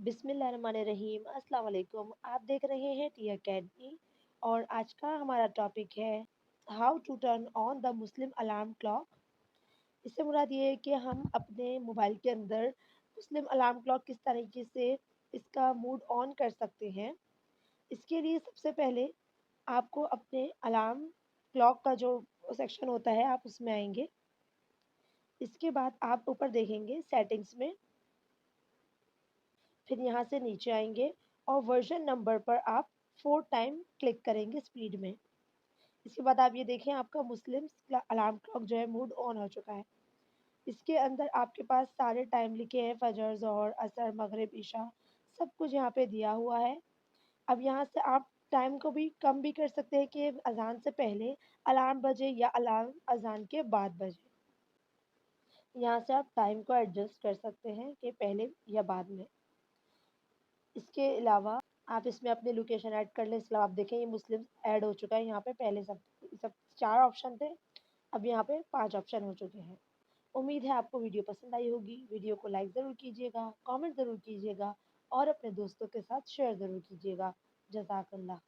बिस्मिल्लाहिर्रहमानिर्रहीम अस्सलाम वालेकुम। आप देख रहे हैं टी अकेडमी और आज का हमारा टॉपिक है how to turn on the Muslim alarm clock. इससे मुराद ये है कि हम अपने मोबाइल के अंदर मुस्लिम अलार्म क्लॉक किस तरीके से इसका मूड ऑन कर सकते हैं। इसके लिए सबसे पहले आपको अपने अलार्म क्लॉक का जो सेक्शन होता है आप उसमें आएंगे। इसके बाद आप ऊपर देखेंगे सेटिंग्स में, फिर यहाँ से नीचे आएंगे और वर्जन नंबर पर आप 4 टाइम क्लिक करेंगे स्पीड में। इसके बाद आप ये देखें आपका मुस्लिम अलार्म क्लॉक जो है मूड ऑन हो चुका है। इसके अंदर आपके पास सारे टाइम लिखे हैं, फजर, ज़ोहर, असर, मगरिब, इशा, सब कुछ यहाँ पे दिया हुआ है। अब यहाँ से आप टाइम को भी कम भी कर सकते हैं कि अजान से पहले अलार्म बजे या अलार्म अजान के बाद बजे। यहाँ से आप टाइम को एडजस्ट कर सकते हैं कि पहले या बाद में। इसके अलावा आप इसमें अपनी लोकेशन ऐड कर लें। इसके अलावा आप देखें ये मुस्लिम ऐड हो चुका है। यहाँ पे पहले सब सब 4 ऑप्शन थे, अब यहाँ पे 5 ऑप्शन हो चुके हैं। उम्मीद है आपको वीडियो पसंद आई होगी। वीडियो को लाइक ज़रूर कीजिएगा, कमेंट ज़रूर कीजिएगा और अपने दोस्तों के साथ शेयर ज़रूर कीजिएगा। जज़ाकल्लाह।